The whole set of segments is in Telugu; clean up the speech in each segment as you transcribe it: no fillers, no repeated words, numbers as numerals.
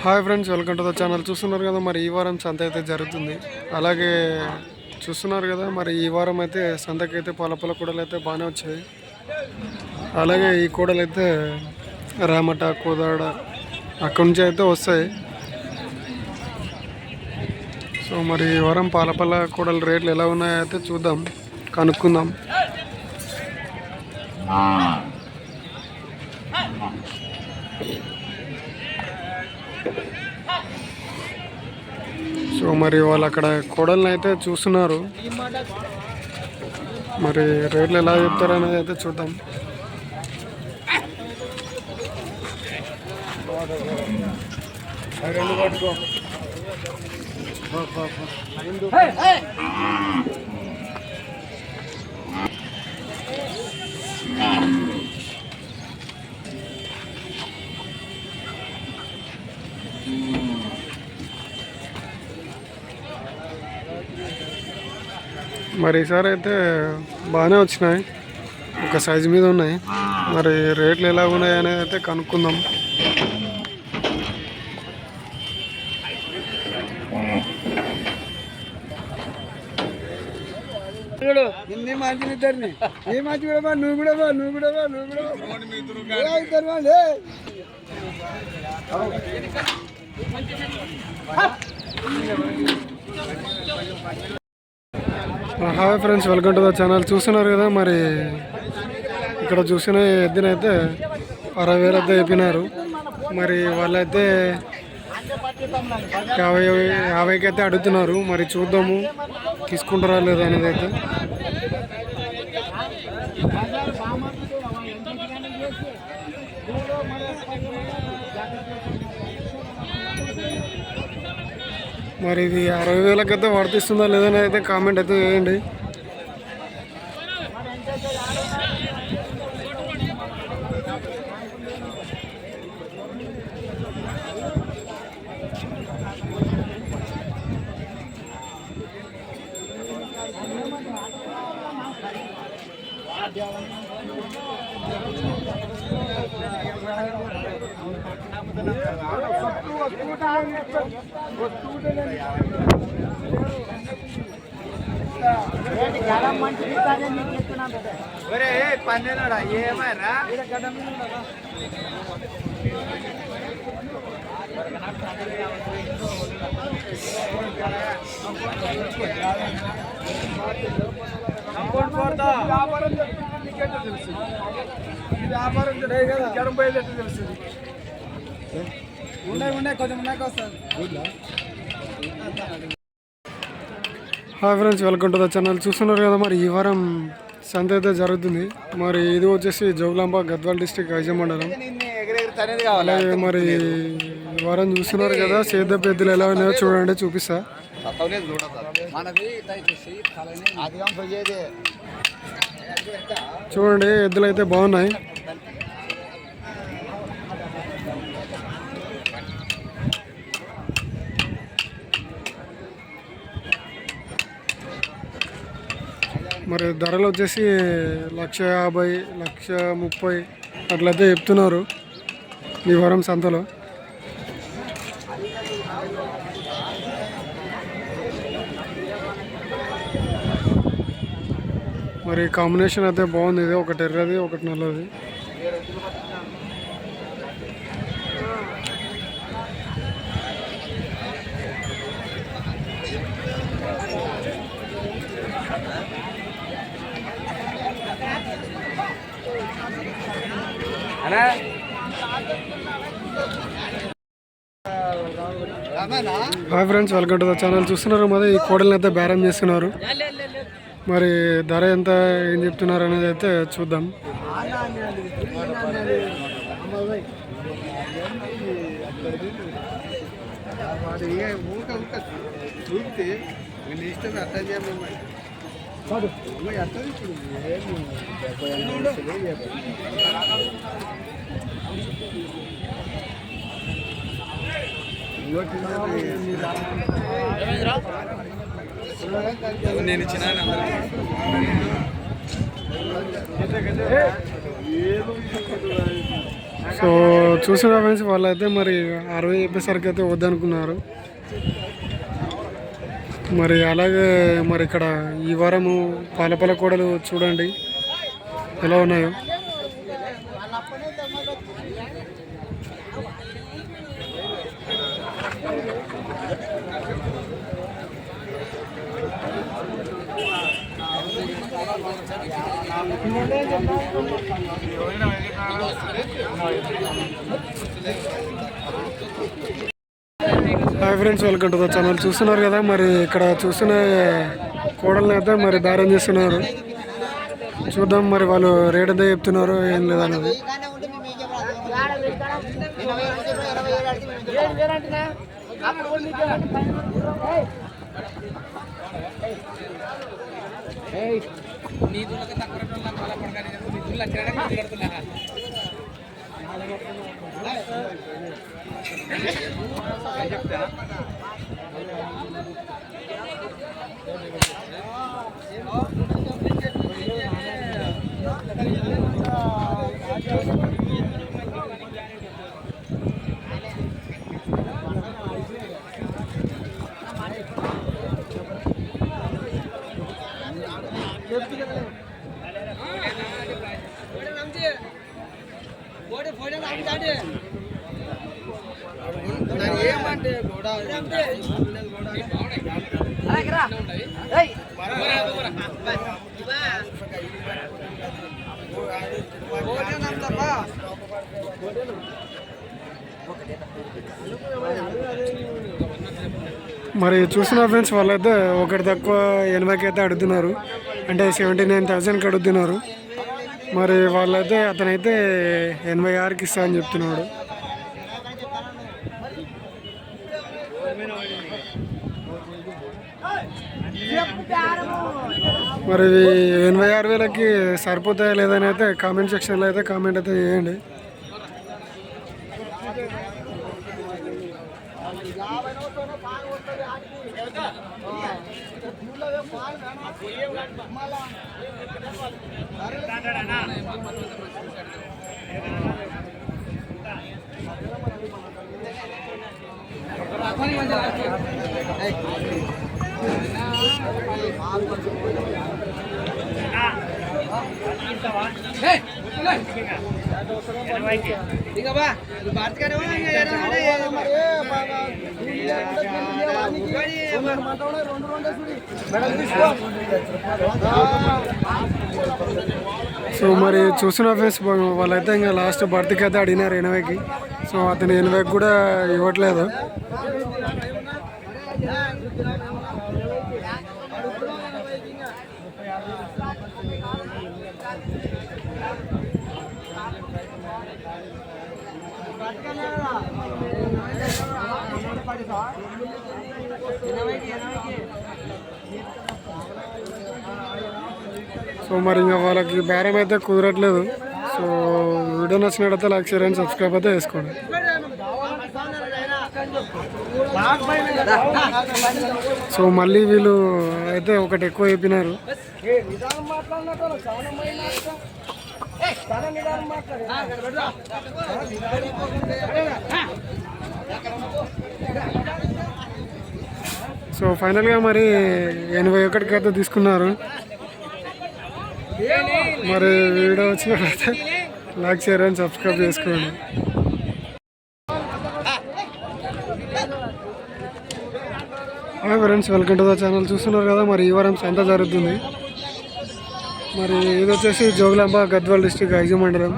Hi friends, welcome to the channel. చూస్తున్నారు కదా, మరి ఈ వారం సంత అయితే జరుగుతుంది. అలాగే చూస్తున్నారు కదా, మరి ఈ వారం అయితే సంతకైతే పొల కూడలు అయితే బాగానే వచ్చాయి. అలాగే ఈ కూడలు అయితే రామట, కోదాడ అక్కడి నుంచి అయితే వస్తాయి. సో మరి ఈ వారం పాలపల్ల కూడల రేట్లు ఎలా ఉన్నాయో అయితే చూద్దాం, కనుక్కుందాం. సో మరి వాళ్ళు అక్కడ కోడల్ని అయితే చూస్తున్నారు. మరి రేట్లు ఎలా చెప్తారనేది అయితే చూద్దాం. మరి ఈసారి అయితే బాగానే వచ్చినాయి, ఒక సైజు మీద ఉన్నాయి. మరి రేట్లు ఎలా ఉన్నాయి అనేది అయితే కనుక్కుందాం. Hi friends, welcome to the channel. చూస్తున్నారు కదా, మరి ఇక్కడ చూసిన ఎద్దునైతే 60,000 అయితే చెప్పినారు. మరి వాళ్ళైతే 50,000కి అయితే అడుగుతున్నారు. మరి చూద్దాము తీసుకుంటారా లేదా అనేది అయితే. మరి ఇది 60,000కి అయితే వర్తిస్తుందా లేదని అయితే కామెంట్ అయితే చేయండి. Hi friends, welcome to the channel. చూస్తున్నారు కదా, మరి ఈ వారం సంత అయితే జరుగుతుంది. మరి ఇది వచ్చేసి జోగులాంబ, గద్వాల్ డిస్టిక్, ఐజ మండలం. అలాగే మరి ఈ వారం చూస్తున్నారు కదా, సేద్యపు ఎద్దులు ఎలా ఉన్నాయో చూడండి, చూపిస్తా. చూడండి, ఎద్దులు అయితే బాగున్నాయి. మరి ధరలు వచ్చేసి 1,50,000, 1,30,000 అట్లయితే చెప్తున్నారు ఈ వారం సంతలో. మరి కాంబినేషన్ అయితే బాగుంది. ఇది ఒకటి ఎర్రది, ఒకటి నల్లది. Hi friends, welcome to the channel. చూస్తున్నారు మరి ఈ కోడల్ని అయితే బేరం చేస్తున్నారు. మరి ధర ఎంత, ఏం చెప్తున్నారు అనేది అయితే చూద్దాం. నేను ఇచ్చిన సో చూసిన ఫ్రెండ్స్ వాళ్ళైతే మరి 60 చెప్పేసరికి అయితే వద్దనుకున్నారు. మరి అలాగే మరి ఇక్కడ ఈ వారము పాలపల కోడలు చూడండి ఎలా ఉన్నాయో. Hi friends, welcome to the channel. చూస్తున్నారు కదా మరి ఇక్కడ చూస్తున్న కోడల్ని అయితే మరి బేరం చేస్తున్నారు. చూద్దాం మరి వాళ్ళు రేట్ ఎంత చెప్తున్నారు ఏం లేదన్నది. మరి చూసిన ఫ్రెండ్స్ వాళ్ళైతే ఒకటి తక్కువ 80కి అయితే అడుగుతున్నారు, అంటే 79,000కి అడుగుతున్నారు. మరి వాళ్ళైతే అతనైతే 86కి ఇస్తా అని చెప్తున్నాడు. మరి 86,000కి సరిపోతాయా లేదని అయితే కామెంట్ సెక్షన్లో అయితే కామెంట్ అయితే చేయండి. సో మరి చూస్తున్న ఫ్రెండ్స్ వాళ్ళైతే ఇంకా లాస్ట్ బర్త్కి అయితే అడిగినారు 80కి. సో అతను 80కి కూడా ఇవ్వట్లేదు. సో మరి ఇంకా వాళ్ళకి బేరం అయితే కుదరట్లేదు. సో వీడియో నచ్చినట్టయితే లైక్, షేర్ అండ్ సబ్స్క్రైబ్ అయితే చేసుకోండి. సో మళ్ళీ వీళ్ళు అయితే ఒకటి ఎక్కువ చెప్పినారు. సో ఫైనల్గా మరి 81కి అయితే తీసుకున్నారు. మరి వీడియో వచ్చినట్లయితే లైక్, షేర్ అండ్ సబ్స్క్రైబ్ చేసుకోండి. Hi friends, welcome to the channel. చూస్తున్నారు కదా మరి ఈ వారం సంత జరుగుతుంది. మరి ఇది వచ్చేసి జోగులాంబ, గద్వాల్ డిస్ట్రిక్ట్, ఐజీ మండలం.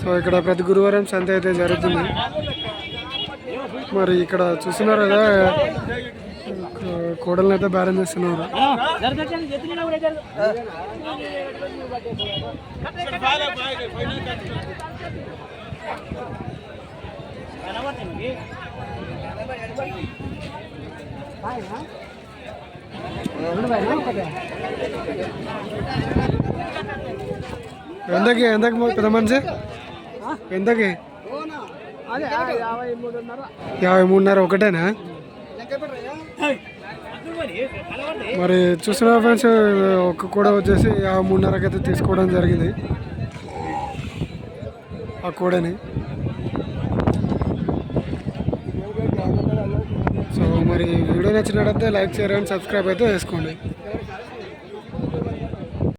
సో ఇక్కడ ప్రతి గురువారం సంత అయితే జరుగుతుంది. మరి ఇక్కడ చూస్తున్నారు కదా కోడల్ని అయితే బేరం చేస్తున్నారు. ఎంతకి పెద్ద మనిషి ఎంతకి? 53.5 ఒకటేనా? మరి చూస్తున్నా ఫ్రెండ్స్ ఒక్క కూడా వచ్చేసి 53.5కి అయితే తీసుకోవడం జరిగింది. ఆ కోడని. సో మరి వీడియో నచ్చినట్టయితే లైక్, షేర్ అండ్ సబ్స్క్రైబ్ అయితే చేసుకోండి.